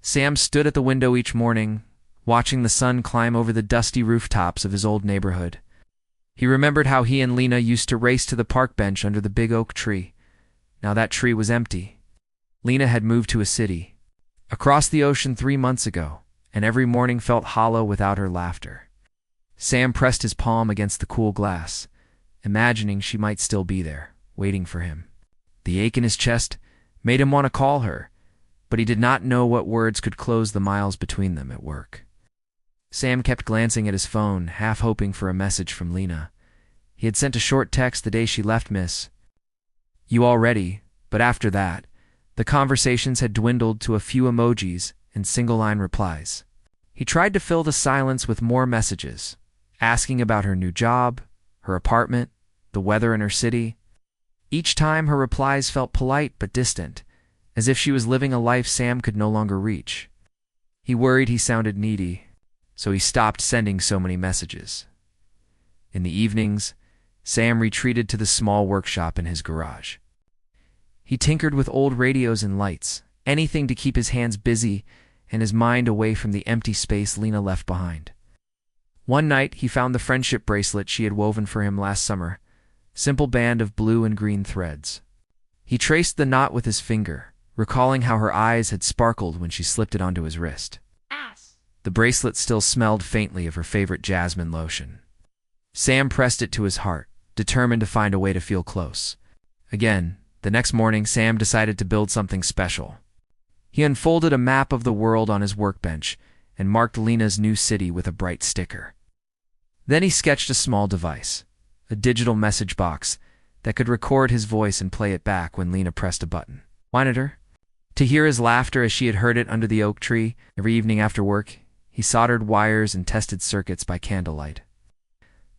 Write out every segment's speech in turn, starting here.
Sam stood at the window each morning, watching the sun climb over the dusty rooftops of his old neighborhood. He remembered how he and Lena used to race to the park bench under the big oak tree. Now that tree was empty. Lena had moved to a city, across the ocean 3 months ago, and every morning felt hollow without her laughter. Sam pressed his palm against the cool glass, imagining she might still be there, waiting for him. The ache in his chest made him want to call her, but he did not know what words could close the miles between them at work. Sam kept glancing at his phone, half hoping for a message from Lena. He had sent a short text the day she left Miss. You all ready? But after that, the conversations had dwindled to a few emojis and single-line replies. He tried to fill the silence with more messages, asking about her new job, her apartment, the weather in her city. Each time her replies felt polite but distant, as if she was living a life Sam could no longer reach. He worried he sounded needy, so he stopped sending so many messages. In the evenings, Sam retreated to the small workshop in his garage. He tinkered with old radios and lights, anything to keep his hands busy and his mind away from the empty space Lena left behind. One night, he found the friendship bracelet she had woven for him last summer, simple band of blue and green threads. He traced the knot with his finger, recalling how her eyes had sparkled when she slipped it onto his wrist. The bracelet still smelled faintly of her favorite jasmine lotion. Sam pressed it to his heart, determined to find a way to feel close. Again, the next morning, Sam decided to build something special. He unfolded a map of the world on his workbench and marked Lena's new city with a bright sticker. Then he sketched a small device, a digital message box that could record his voice and play it back when Lena pressed a button. Wanted her to hear his laughter as she had heard it under the oak tree every evening after work. He soldered wires and tested circuits by candlelight.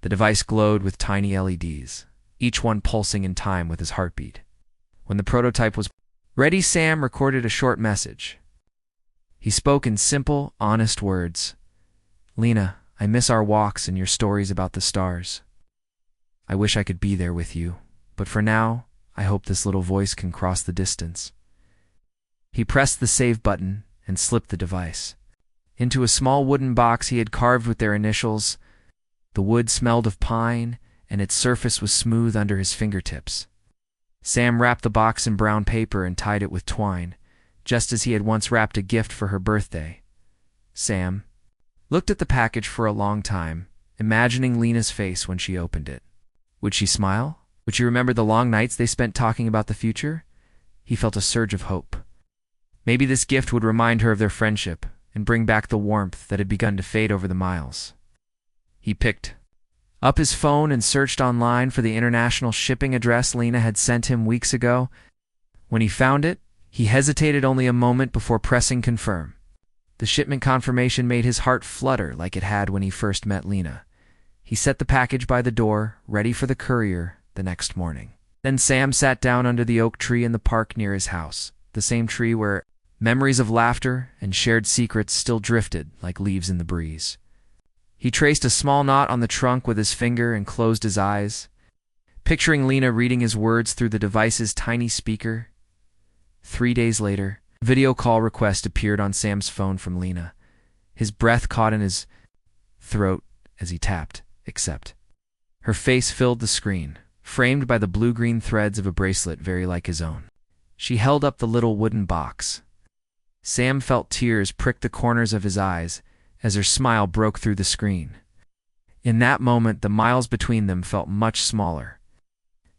The device glowed with tiny LEDs, each one pulsing in time with his heartbeat. When the prototype was ready, Sam recorded a short message. He spoke in simple, honest words. Lena, I miss our walks and your stories about the stars. I wish I could be there with you, but for now, I hope this little voice can cross the distance. He pressed the save button and slipped the device into a small wooden box he had carved with their initials. The wood smelled of pine, and its surface was smooth under his fingertips. Sam wrapped the box in brown paper and tied it with twine, just as he had once wrapped a gift for her birthday. Sam looked at the package for a long time, imagining Lena's face when she opened it. Would she smile? Would she remember the long nights they spent talking about the future? He felt a surge of hope. Maybe this gift would remind her of their friendship and bring back the warmth that had begun to fade over the miles. He picked up his phone and searched online for the international shipping address Lena had sent him weeks ago. When he found it, he hesitated only a moment before pressing confirm. The shipment confirmation made his heart flutter like it had when he first met Lena. He set the package by the door, ready for the courier, the next morning. Then Sam sat down under the oak tree in the park near his house, the same tree where memories of laughter and shared secrets still drifted like leaves in the breeze. He traced a small knot on the trunk with his finger and closed his eyes, picturing Lena reading his words through the device's tiny speaker. 3 days later, a video call request appeared on Sam's phone from Lena. His breath caught in his throat as he tapped accept. Her face filled the screen, framed by the blue-green threads of a bracelet very like his own. She held up the little wooden box. Sam felt tears prick the corners of his eyes as her smile broke through the screen. In that moment, the miles between them felt much smaller.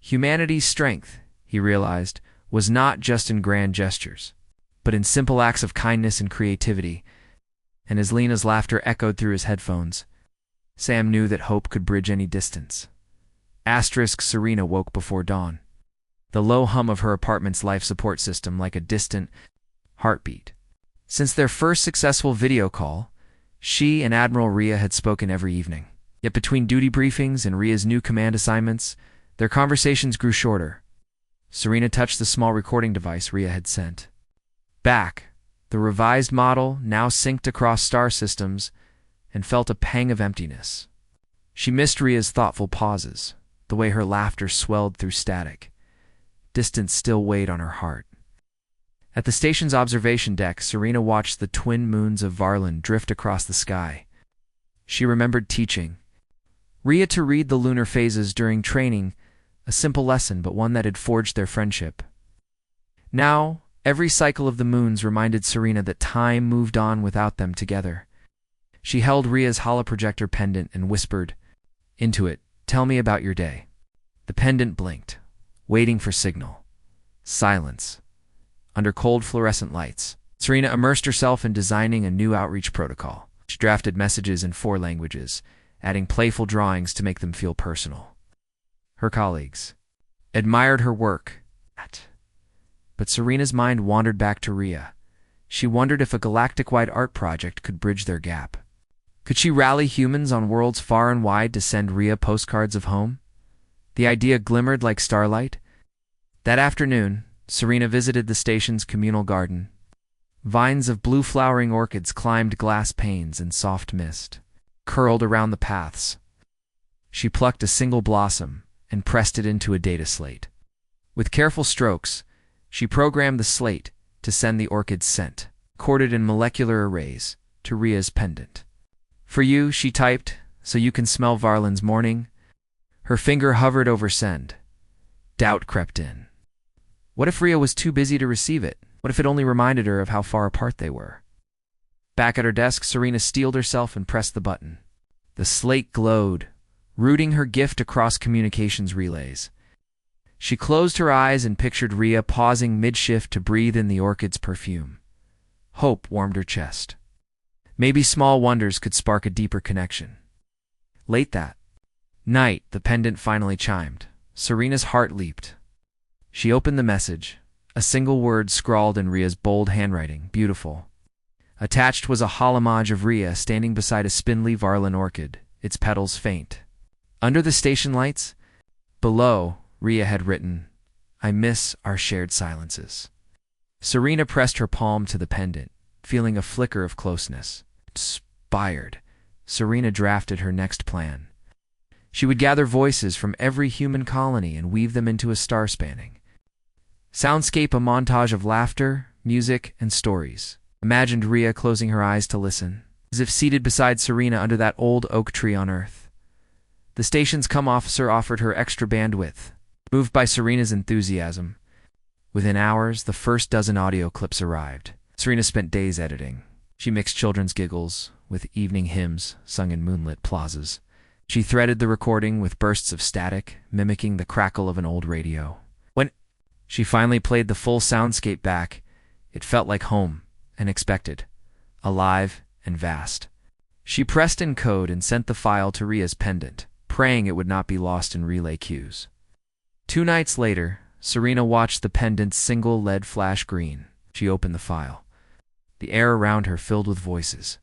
Humanity's strength, he realized, was not just in grand gestures, but in simple acts of kindness and creativity. And as Lena's laughter echoed through his headphones, Sam knew that hope could bridge any distance. Serena woke before dawn, the low hum of her apartment's life support system like a distant heartbeat. Since their first successful video call, she and Admiral Rhea had spoken every evening. Yet between duty briefings and Rhea's new command assignments, their conversations grew shorter. Serena touched the small recording device Rhea had sent. Back, the revised model now synced across star systems, and felt a pang of emptiness. She missed Rhea's thoughtful pauses, the way her laughter swelled through static. Distance still weighed on her heart. At the station's observation deck, Serena watched the twin moons of Varlin drift across the sky. She remembered teaching Rhea to read the lunar phases during training, a simple lesson but one that had forged their friendship. Now, every cycle of the moons reminded Serena that time moved on without them together. She held Rhea's holoprojector pendant and whispered into it, "Tell me about your day." The pendant blinked, waiting for signal. Silence. Under cold fluorescent lights, Serena immersed herself in designing a new outreach protocol. She drafted messages in 4 languages, adding playful drawings to make them feel personal. Her colleagues admired her work, but Serena's mind wandered back to Rhea. She wondered if a galactic-wide art project could bridge their gap. Could she rally humans on worlds far and wide to send Rhea postcards of home? The idea glimmered like starlight. That afternoon, Serena visited the station's communal garden. Vines of blue-flowering orchids climbed glass panes in soft mist, curled around the paths. She plucked a single blossom and pressed it into a data slate. With careful strokes, she programmed the slate to send the orchid's scent, corded in molecular arrays, to Rhea's pendant. "For you," she typed, "so you can smell Varlin's morning." Her finger hovered over send. Doubt crept in. What if Rhea was too busy to receive it? What if it only reminded her of how far apart they were? Back at her desk, Serena steeled herself and pressed the button. The slate glowed, routing her gift across communications relays. She closed her eyes and pictured Rhea pausing mid-shift to breathe in the orchid's perfume. Hope warmed her chest. Maybe small wonders could spark a deeper connection. Late that night, the pendant finally chimed. Serena's heart leaped. She opened the message, a single word scrawled in Rhea's bold handwriting, "Beautiful." Attached was a holomage of Rhea standing beside a spindly Varlin orchid, its petals faint. Under the station lights, below, Rhea had written, "I miss our shared silences." Serena pressed her palm to the pendant, feeling a flicker of closeness. Inspired, Serena drafted her next plan. She would gather voices from every human colony and weave them into a star-spanning soundscape, a montage of laughter, music, and stories. Imagined Rhea closing her eyes to listen, as if seated beside Serena under that old oak tree on Earth. The station's officer offered her extra bandwidth, moved by Serena's enthusiasm. Within hours, the first dozen audio clips arrived. Serena spent days editing. She mixed children's giggles with evening hymns sung in moonlit plazas. She threaded the recording with bursts of static, mimicking the crackle of an old radio. When she finally played the full soundscape back, it felt like home and expected, alive and vast. She pressed encode and sent the file to Rhea's pendant, praying it would not be lost in relay queues. 2 nights later, Serena watched the pendant's single LED flash green. She opened the file. The air around her filled with voices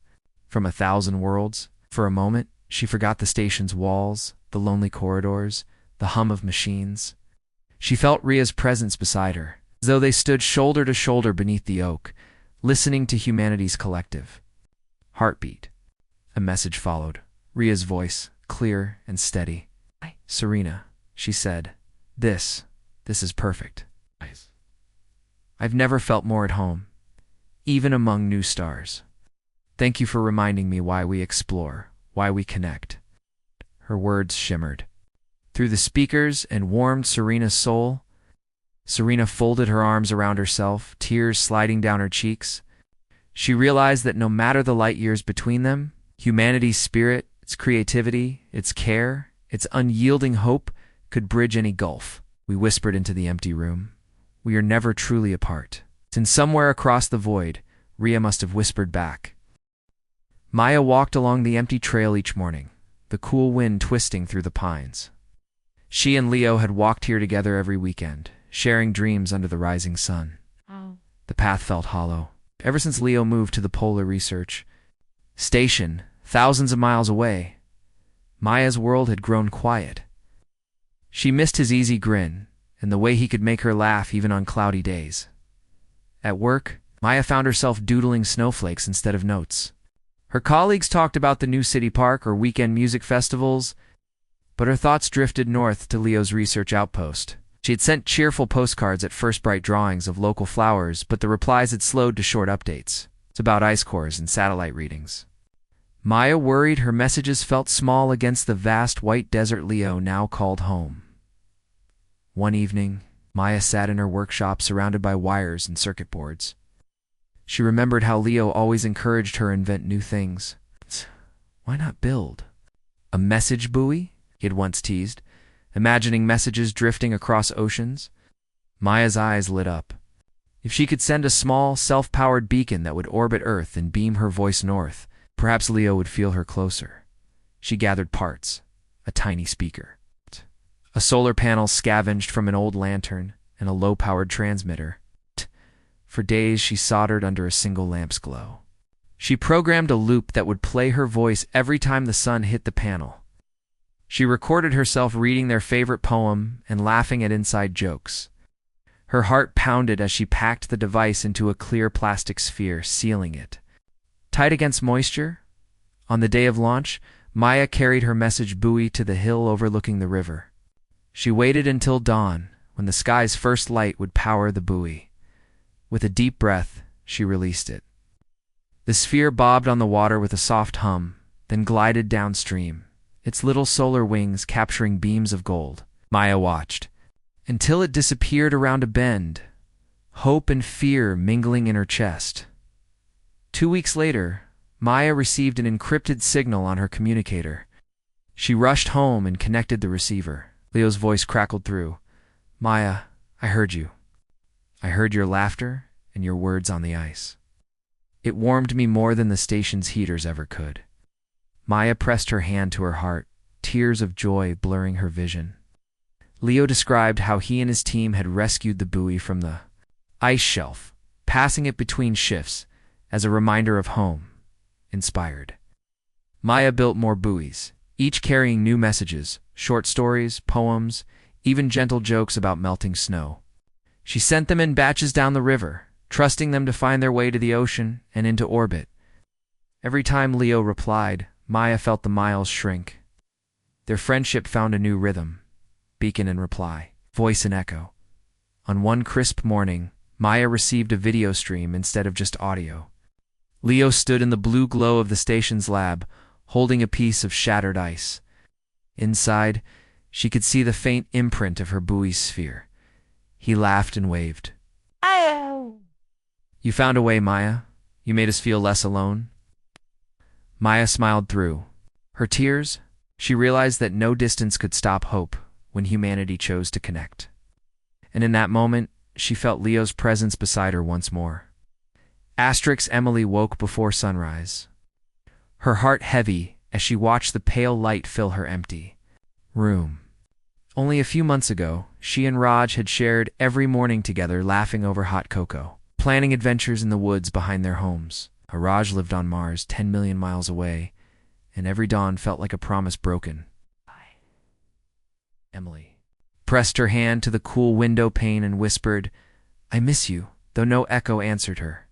from 1,000 worlds. For a moment, she forgot the station's walls, the lonely corridors, the hum of machines. She felt Rhea's presence beside her, as though they stood shoulder to shoulder beneath the oak, listening to humanity's collective heartbeat. A message followed. Rhea's voice, clear and steady. "Hi, Serena," she said. This is perfect. I've never felt more at home, even among new stars. Thank you for reminding me why we explore, why we connect." Her words shimmered through the speakers and warmed Serena's soul. Serena folded her arms around herself, tears sliding down her cheeks. She realized that no matter the light years between them, humanity's spirit, its creativity, its care, its unyielding hope could bridge any gulf. We whispered into the empty room. We are never truly apart. And somewhere across the void, Rhea must have whispered back. Maya walked along the empty trail each morning, the cool wind twisting through the pines. She and Leo had walked here together every weekend, sharing dreams under the rising sun. Oh. The path felt hollow. Ever since Leo moved to the Polar Research Station, thousands of miles away, Maya's world had grown quiet. She missed his easy grin and the way he could make her laugh even on cloudy days. At work, Maya found herself doodling snowflakes instead of notes. Her colleagues talked about the new city park or weekend music festivals, but her thoughts drifted north to Leo's research outpost. She had sent cheerful postcards at first, bright drawings of local flowers, but the replies had slowed to short updates. It's about ice cores and satellite readings. Maya worried her messages felt small against the vast white desert Leo now called home. One evening, Maya sat in her workshop surrounded by wires and circuit boards. She remembered how Leo always encouraged her to invent new things. Why not build a message buoy? He had once teased, imagining messages drifting across oceans. Maya's eyes lit up. If she could send a small, self-powered beacon that would orbit Earth and beam her voice north, perhaps Leo would feel her closer. She gathered parts, a tiny speaker, a solar panel scavenged from an old lantern, and a low-powered transmitter. For days she soldered under a single lamp's glow. She programmed a loop that would play her voice every time the sun hit the panel. She recorded herself reading their favorite poem and laughing at inside jokes. Her heart pounded as she packed the device into a clear plastic sphere, sealing it. Tight against moisture, on the day of launch, Maya carried her message buoy to the hill overlooking the river. She waited until dawn, when the sky's first light would power the buoy. With a deep breath, she released it. The sphere bobbed on the water with a soft hum, then glided downstream, its little solar wings capturing beams of gold. Maya watched, until it disappeared around a bend, hope and fear mingling in her chest. 2 weeks later, Maya received an encrypted signal on her communicator. She rushed home and connected the receiver. Leo's voice crackled through. "Maya, I heard you. I heard your laughter and your words on the ice. It warmed me more than the station's heaters ever could." Maya pressed her hand to her heart, tears of joy blurring her vision. Leo described how he and his team had rescued the buoy from the ice shelf, passing it between shifts as a reminder of home. Inspired, Maya built more buoys, each carrying new messages, short stories, poems, even gentle jokes about melting snow. She sent them in batches down the river, trusting them to find their way to the ocean and into orbit. Every time Leo replied, Maya felt the miles shrink. Their friendship found a new rhythm. Beacon and reply, voice and echo. On one crisp morning, Maya received a video stream instead of just audio. Leo stood in the blue glow of the station's lab, holding a piece of shattered ice. Inside, she could see the faint imprint of her buoy's sphere. He laughed and waved. "Ow! You found a way, Maya. You made us feel less alone." Maya smiled through her tears. She realized that no distance could stop hope when humanity chose to connect. And in that moment, she felt Leo's presence beside her once more. Emily woke before sunrise, her heart heavy as she watched the pale light fill her empty room. Only a few months ago, she and Raj had shared every morning together, laughing over hot cocoa, planning adventures in the woods behind their homes. Raj lived on Mars, 10 million miles away, and every dawn felt like a promise broken. Emily pressed her hand to the cool window pane and whispered, "I miss you," though no echo answered her.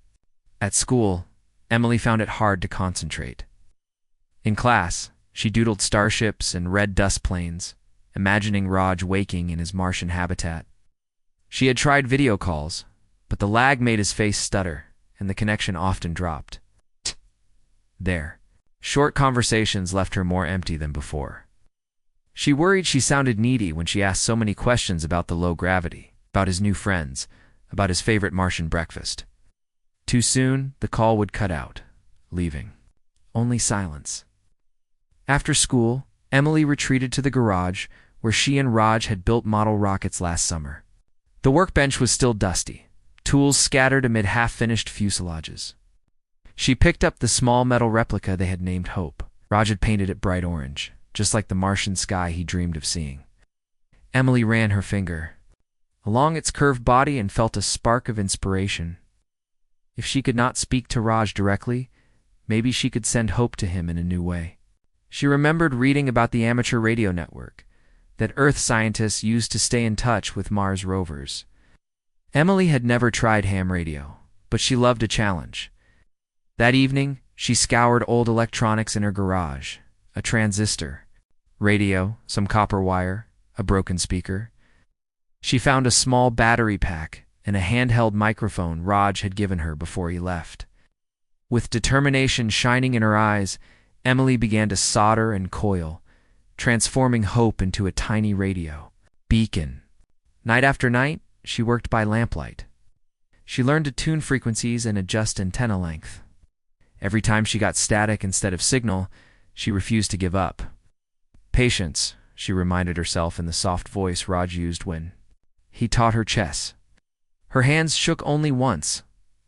At school, Emily found it hard to concentrate. In class, she doodled starships and red dust planes, imagining Raj waking in his Martian habitat. She had tried video calls, but the lag made his face stutter, and the connection often dropped. There, short conversations left her more empty than before. She worried she sounded needy when she asked so many questions about the low gravity, about his new friends, about his favorite Martian breakfast. Too soon, the call would cut out, leaving only silence. After school, Emily retreated to the garage where she and Raj had built model rockets last summer. The workbench was still dusty, tools scattered amid half-finished fuselages. She picked up the small metal replica they had named Hope. Raj had painted it bright orange, just like the Martian sky he dreamed of seeing. Emily ran her finger along its curved body and felt a spark of inspiration. If she could not speak to Raj directly, maybe she could send hope to him in a new way. She remembered reading about the amateur radio network that Earth scientists used to stay in touch with Mars rovers. Emily had never tried ham radio, but she loved a challenge. That evening, she scoured old electronics in her garage, a transistor, radio, some copper wire, a broken speaker. She found a small battery pack and a handheld microphone Raj had given her before he left. With determination shining in her eyes, Emily began to solder and coil, transforming hope into a tiny radio beacon. Night after night, she worked by lamplight. She learned to tune frequencies and adjust antenna length. Every time she got static instead of signal, she refused to give up. Patience, she reminded herself in the soft voice Raj used when he taught her chess. Her hands shook only once,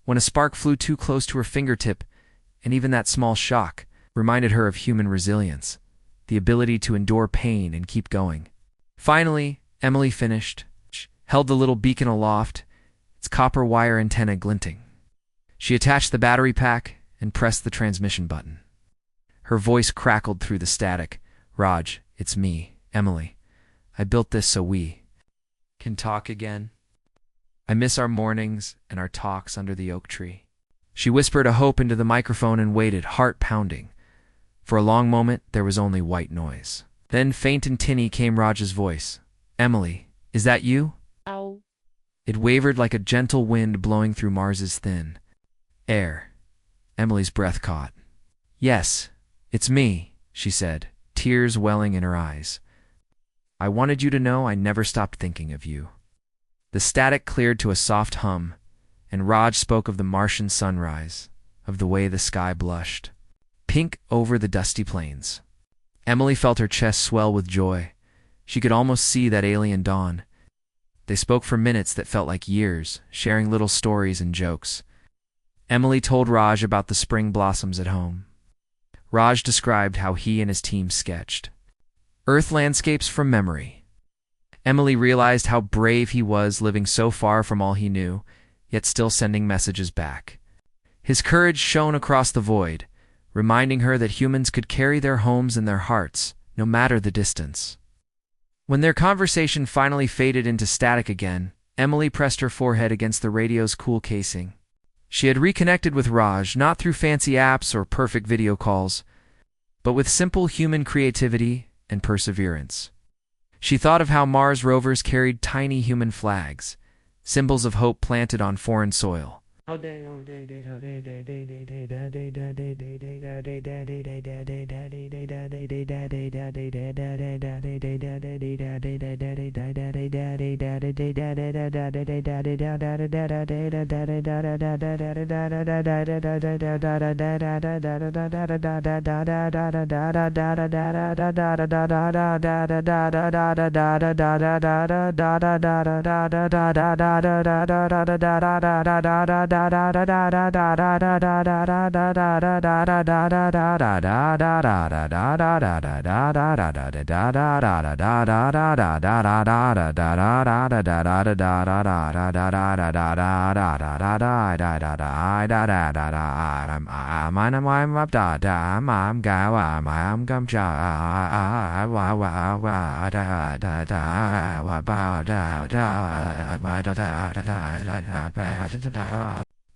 when a spark flew too close to her fingertip, and even that small shock reminded her of human resilience, the ability to endure pain and keep going. Finally, Emily finished, held the little beacon aloft, its copper wire antenna glinting. She attached the battery pack and pressed the transmission button. Her voice crackled through the static. "Raj, it's me, Emily. I built this so we can talk again. I miss our mornings and our talks under the oak tree." She whispered a hope into the microphone and waited, heart pounding. For a long moment, there was only white noise. Then, faint and tinny, came Raj's voice. "Emily, is that you?" Ow. It wavered like a gentle wind blowing through Mars's thin air. Emily's breath caught. "Yes, it's me," she said, tears welling in her eyes. "I wanted you to know I never stopped thinking of you." The static cleared to a soft hum, and Raj spoke of the Martian sunrise, of the way the sky blushed pink over the dusty plains. Emily felt her chest swell with joy. She could almost see that alien dawn. They spoke for minutes that felt like years, sharing little stories and jokes. Emily told Raj about the spring blossoms at home. Raj described how he and his team sketched Earth landscapes from memory. Emily realized how brave he was, living so far from all he knew, yet still sending messages back. His courage shone across the void, reminding her that humans could carry their homes in their hearts, no matter the distance. When their conversation finally faded into static again, Emily pressed her forehead against the radio's cool casing. She had reconnected with Raj, not through fancy apps or perfect video calls, but with simple human creativity and perseverance. She thought of how Mars rovers carried tiny human flags, symbols of hope planted on foreign soil.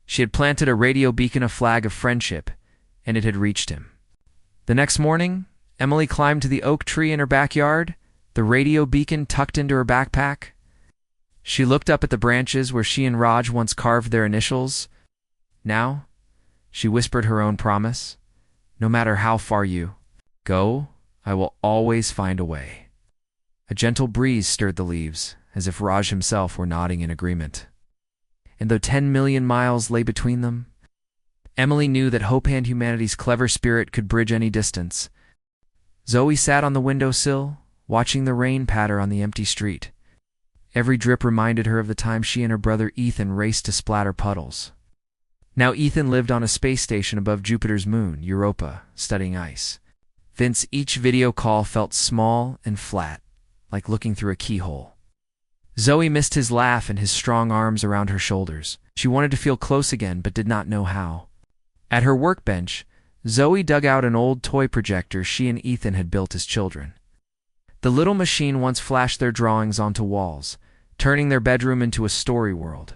She had planted a radio beacon, a flag of friendship, and it had reached him. The next morning, Emily climbed to the oak tree in her backyard, the radio beacon tucked into her backpack. She looked up at the branches where she and Raj once carved their initials. Now, she whispered her own promise, "No matter how far you go, I will always find a way." A gentle breeze stirred the leaves, as if Raj himself were nodding in agreement. And though 10 million miles lay between them, Emily knew that hope and humanity's clever spirit could bridge any distance. Zoe sat on the windowsill, watching the rain patter on the empty street. Every drip reminded her of the time she and her brother Ethan raced to splatter puddles. Now Ethan lived on a space station above Jupiter's moon, Europa, studying ice. Vince, each video call felt small and flat, like looking through a keyhole. Zoe missed his laugh and his strong arms around her shoulders. She wanted to feel close again, but did not know how. At her workbench, Zoe dug out an old toy projector she and Ethan had built as children. The little machine once flashed their drawings onto walls, turning their bedroom into a story world.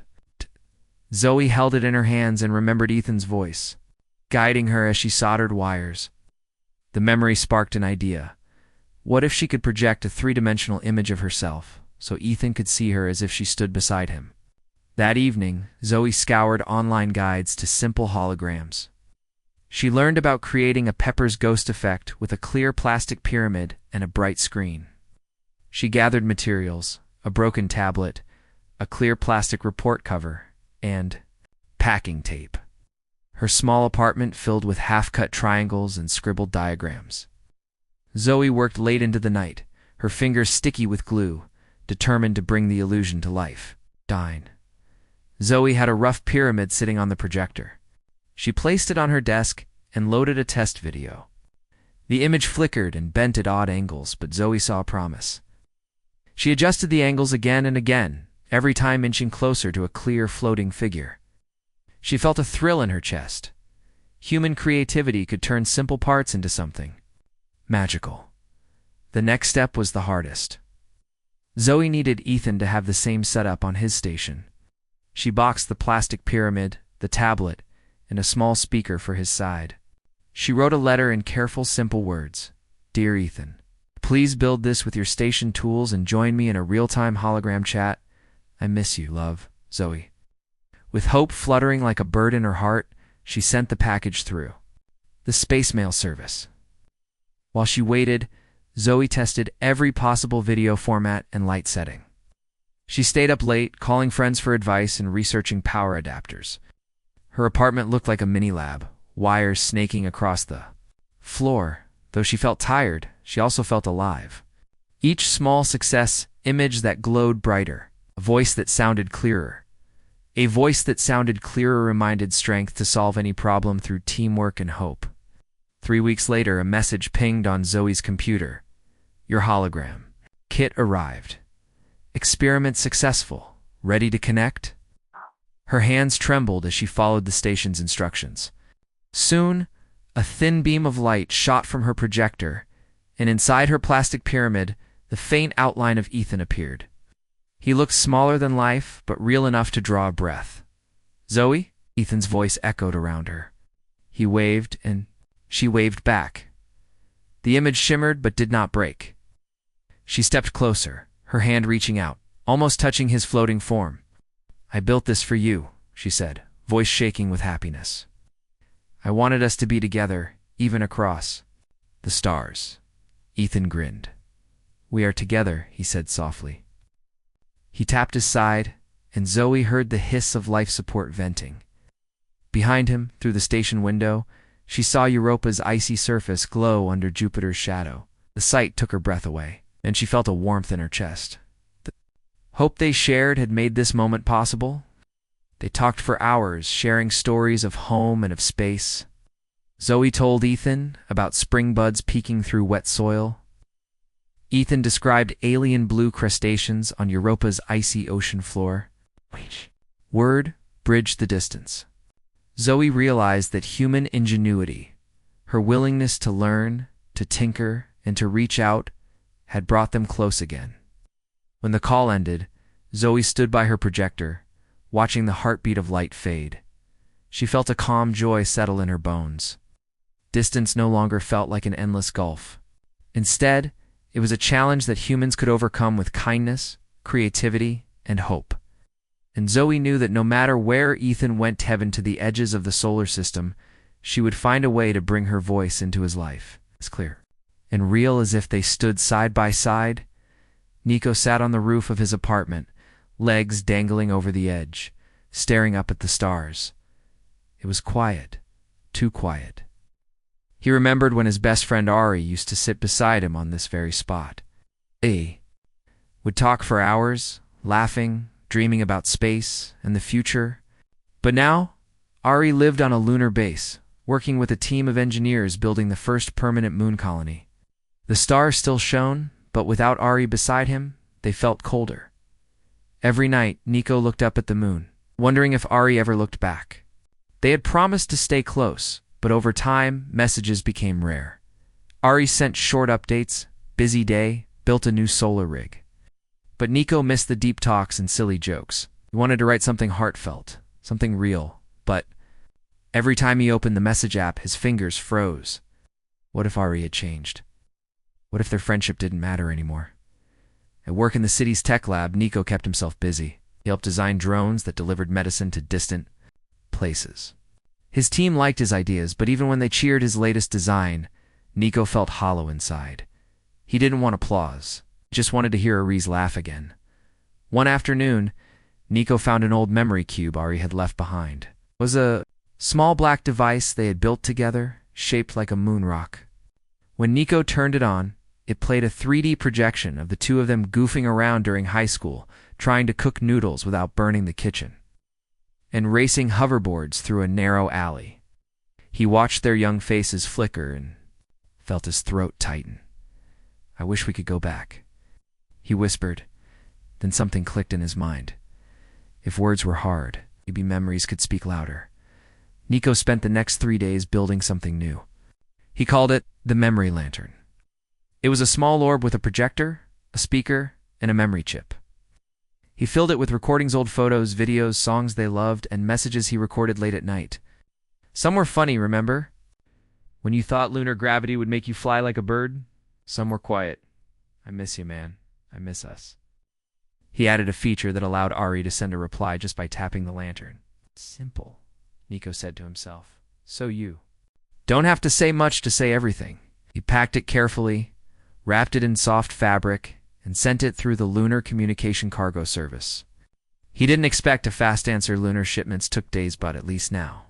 Zoe held it in her hands and remembered Ethan's voice, guiding her as she soldered wires. The memory sparked an idea. What if she could project a three-dimensional image of herself, so Ethan could see her as if she stood beside him. That evening, Zoe scoured online guides to simple holograms. She learned about creating a Pepper's Ghost effect with a clear plastic pyramid and a bright screen. She gathered materials, a broken tablet, a clear plastic report cover, and packing tape. Her small apartment filled with half-cut triangles and scribbled diagrams. Zoe worked late into the night, her fingers sticky with glue, determined to bring the illusion to life. Zoe had a rough pyramid sitting on the projector. She placed it on her desk and loaded a test video. The image flickered and bent at odd angles, but Zoe saw a promise. She adjusted the angles again and again, every time inching closer to a clear floating figure. She felt a thrill in her chest. Human creativity could turn simple parts into something magical. The next step was the hardest. Zoe needed Ethan to have the same setup on his station. She boxed the plastic pyramid, the tablet, and a small speaker for his side. She wrote a letter in careful, simple words. Dear Ethan, please build this with your station tools and join me in a real-time hologram chat. I miss you, love, Zoe. With hope fluttering like a bird in her heart, she sent the package through. The space mail service. While she waited, Zoe tested every possible video format and light setting. She stayed up late, calling friends for advice and researching power adapters. Her apartment looked like a mini-lab, wires snaking across the floor. Though she felt tired, she also felt alive. Each small success image that glowed brighter, a voice that sounded clearer. A voice that sounded clearer reminded strength to solve any problem through teamwork and hope. 3 weeks later, a message pinged on Zoe's computer. Your hologram kit arrived. Experiment successful. Ready to connect? Her hands trembled as she followed the station's instructions. Soon, a thin beam of light shot from her projector, and inside her plastic pyramid, the faint outline of Ethan appeared. He looked smaller than life, but real enough to draw a breath. Zoe? Ethan's voice echoed around her. He waved, and she waved back. The image shimmered but did not break. She stepped closer, her hand reaching out, almost touching his floating form. I built this for you, she said, voice shaking with happiness. I wanted us to be together, even across the stars. Ethan grinned. We are together, he said softly. He tapped his side, and Zoe heard the hiss of life support venting. Behind him, through the station window, she saw Europa's icy surface glow under Jupiter's shadow. The sight took her breath away, and she felt a warmth in her chest. The hope they shared had made this moment possible. They talked for hours, sharing stories of home and of space. Zoe told Ethan about spring buds peeking through wet soil. Ethan described alien blue crustaceans on Europa's icy ocean floor. Word bridged the distance. Zoe realized that human ingenuity, her willingness to learn, to tinker, and to reach out, had brought them close again. When the call ended, Zoe stood by her projector, watching the heartbeat of light fade. She felt a calm joy settle in her bones. Distance no longer felt like an endless gulf. Instead, it was a challenge that humans could overcome with kindness, creativity, and hope. And Zoe knew that no matter where Ethan went heaven to the edges of the solar system, she would find a way to bring her voice into his life. It's clear. And real as if they stood side by side, Nico sat on the roof of his apartment, legs dangling over the edge, staring up at the stars. It was quiet, too quiet. He remembered when his best friend Ari used to sit beside him on this very spot. They would talk for hours, laughing, dreaming about space and the future. But now, Ari lived on a lunar base, working with a team of engineers building the first permanent moon colony. The stars still shone, but without Ari beside him, they felt colder. Every night, Nico looked up at the moon, wondering if Ari ever looked back. They had promised to stay close, but over time, messages became rare. Ari sent short updates, busy day, built a new solar rig. But Nico missed the deep talks and silly jokes. He wanted to write something heartfelt, something real, but every time he opened the message app, his fingers froze. What if Ari had changed? What if their friendship didn't matter anymore? At work in the city's tech lab, Nico kept himself busy. He helped design drones that delivered medicine to distant places. His team liked his ideas, but even when they cheered his latest design, Nico felt hollow inside. He didn't want applause. He just wanted to hear Ari's laugh again. One afternoon, Nico found an old memory cube Ari had left behind. It was a small black device they had built together, shaped like a moon rock. When Nico turned it on, it played a 3D projection of the two of them goofing around during high school, trying to cook noodles without burning the kitchen, and racing hoverboards through a narrow alley. He watched their young faces flicker and felt his throat tighten. "I wish we could go back," he whispered. Then something clicked in his mind. If words were hard, maybe memories could speak louder. Nico spent the next 3 days building something new. He called it the Memory Lantern. It was a small orb with a projector, a speaker, and a memory chip. He filled it with recordings, old photos, videos, songs they loved, and messages he recorded late at night. Some were funny, remember? When you thought lunar gravity would make you fly like a bird? Some were quiet. "I miss you, man. I miss us." He added a feature that allowed Ari to send a reply just by tapping the lantern. Simple, Nico said to himself. So you don't have to say much to say everything. He packed it carefully, wrapped it in soft fabric, and sent it through the Lunar Communication Cargo Service. He didn't expect a fast answer. Lunar shipments took days, but at least now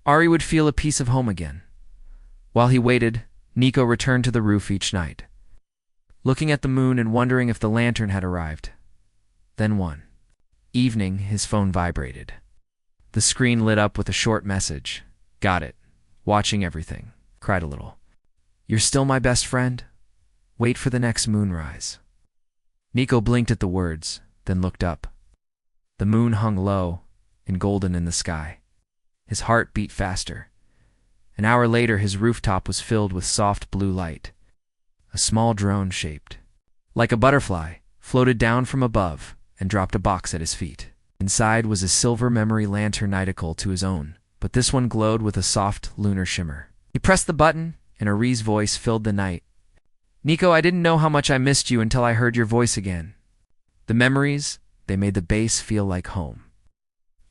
Ari would feel a piece of home again. While he waited, Nico returned to the roof each night, looking at the moon and wondering if the lantern had arrived. Then one evening, his phone vibrated. The screen lit up with a short message. "Got it. Watching everything." Cried a little. "You're still my best friend? Wait for the next moonrise." Nico blinked at the words, then looked up. The moon hung low and golden in the sky. His heart beat faster. An hour later, his rooftop was filled with soft blue light. A small drone, shaped like a butterfly, floated down from above and dropped a box at his feet. Inside was a silver memory lantern identical to his own, but this one glowed with a soft lunar shimmer. He pressed the button, and Ari's voice filled the night. "Nico, I didn't know how much I missed you until I heard your voice again. The memories, they made the base feel like home.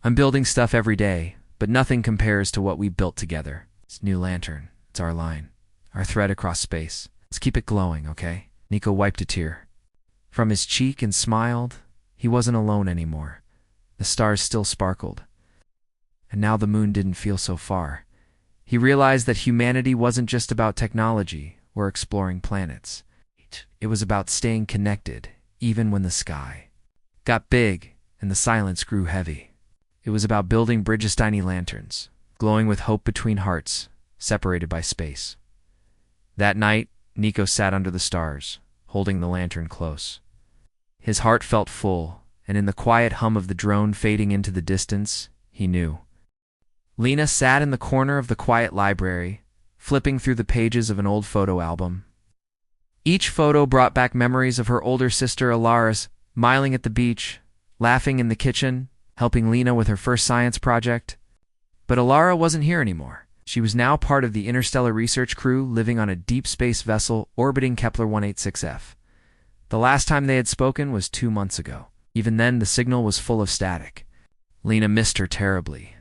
I'm building stuff every day, but nothing compares to what we built together. This new lantern, it's our line, our thread across space. Let's keep it glowing, okay?" Nico wiped a tear from his cheek and smiled. He wasn't alone anymore. The stars still sparkled. And now the moon didn't feel so far. He realized that humanity wasn't just about technology or exploring planets. It was about staying connected, even when the sky got big and the silence grew heavy. It was about building bridges, tiny lanterns, glowing with hope between hearts, separated by space. That night, Nico sat under the stars, holding the lantern close. His heart felt full, and in the quiet hum of the drone fading into the distance, he knew. Lena sat in the corner of the quiet library, flipping through the pages of an old photo album. Each photo brought back memories of her older sister Alara smiling at the beach, laughing in the kitchen, helping Lena with her first science project. But Alara wasn't here anymore. She was now part of the interstellar research crew living on a deep space vessel orbiting Kepler 186f. The last time they had spoken was 2 months ago. Even then, the signal was full of static. Lena missed her terribly.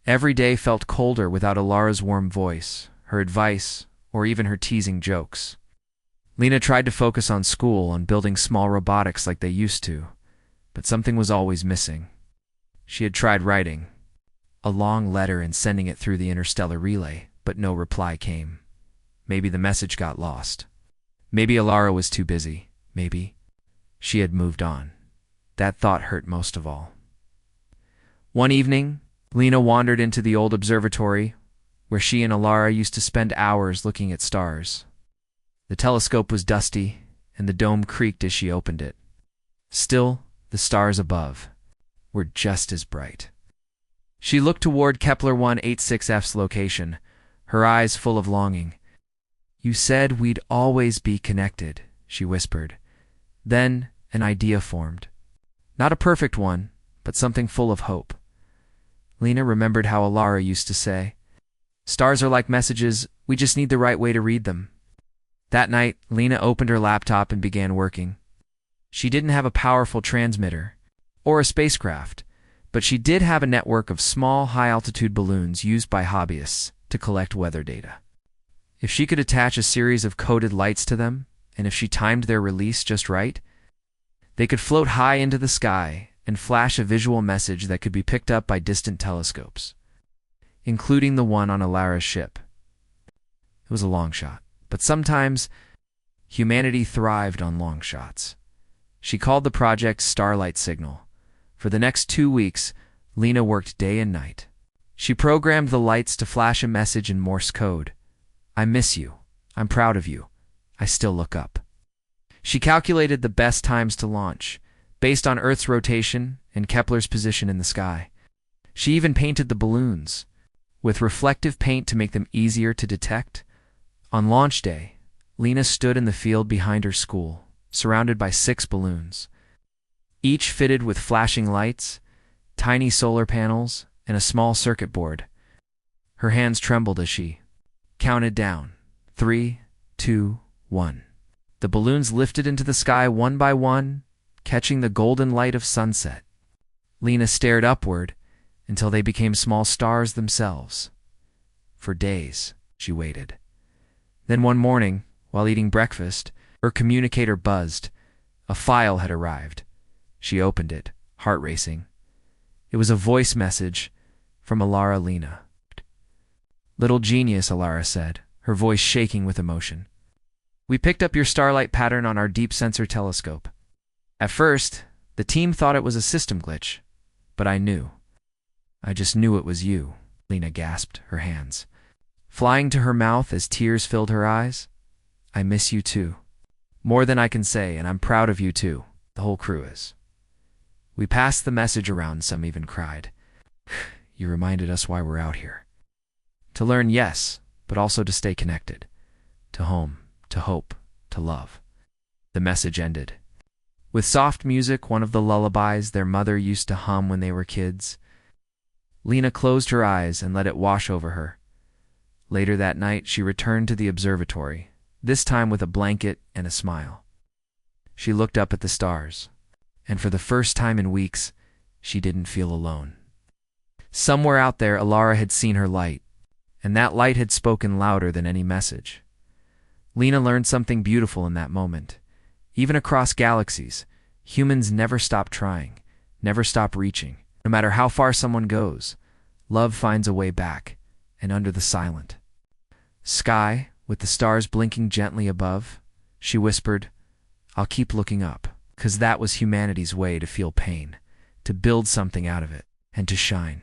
Every day felt colder without Alara's warm voice, her advice, or even her teasing jokes. Lena tried to focus on school, on building small robotics like they used to, but something was always missing. She had tried writing a long letter and sending it through the interstellar relay, but no reply came. Maybe the message got lost. Maybe Alara was too busy. Maybe she had moved on. That thought hurt most of all. One evening, Lena wandered into the old observatory, where she and Alara used to spend hours looking at stars. The telescope was dusty, and the dome creaked as she opened it. Still, the stars above were just as bright. She looked toward Kepler 186f's location, her eyes full of longing. "You said we'd always be connected," she whispered. Then an idea formed. Not a perfect one, but something full of hope. Lena remembered how Alara used to say, "Stars are like messages, we just need the right way to read them." That night, Lena opened her laptop and began working. She didn't have a powerful transmitter or a spacecraft, but she did have a network of small, high-altitude balloons used by hobbyists to collect weather data. If she could attach a series of coded lights to them, and if she timed their release just right, they could float high into the sky and flash a visual message that could be picked up by distant telescopes, including the one on Alara's ship. It was a long shot, but sometimes humanity thrived on long shots. She called the project Starlight Signal. For the next 2 weeks, Lena worked day and night. She programmed the lights to flash a message in Morse code. I miss you. I'm proud of you. I still look up. She calculated the best times to launch, based on Earth's rotation and Kepler's position in the sky. She even painted the balloons, with reflective paint to make them easier to detect. On launch day, Lena stood in the field behind her school, surrounded by 6 balloons, each fitted with flashing lights, tiny solar panels, and a small circuit board. Her hands trembled as she counted down. 3, 2, 1. The balloons lifted into the sky one by one, catching the golden light of sunset. Lena stared upward until they became small stars themselves. For days, she waited. Then one morning, while eating breakfast, her communicator buzzed. A file had arrived. She opened it, heart racing. It was a voice message from Alara Lena. Little genius, Alara said, her voice shaking with emotion. We picked up your starlight pattern on our deep sensor telescope. At first, the team thought it was a system glitch, but I knew. I just knew it was you, Lena gasped, her hands flying to her mouth as tears filled her eyes. I miss you too. More than I can say, and I'm proud of you too. The whole crew is. We passed the message around, some even cried. You reminded us why we're out here. To learn, yes, but also to stay connected. To home, to hope, to love. The message ended with soft music, one of the lullabies their mother used to hum when they were kids. Lena closed her eyes and let it wash over her. Later that night, she returned to the observatory, this time with a blanket and a smile. She looked up at the stars, and for the first time in weeks, she didn't feel alone. Somewhere out there, Alara had seen her light, and that light had spoken louder than any message. Lena learned something beautiful in that moment. Even across galaxies, humans never stop trying, never stop reaching. No matter how far someone goes, love finds a way back, and under the silent sky, with the stars blinking gently above, she whispered, I'll keep looking up, 'cause that was humanity's way to feel pain, to build something out of it, and to shine.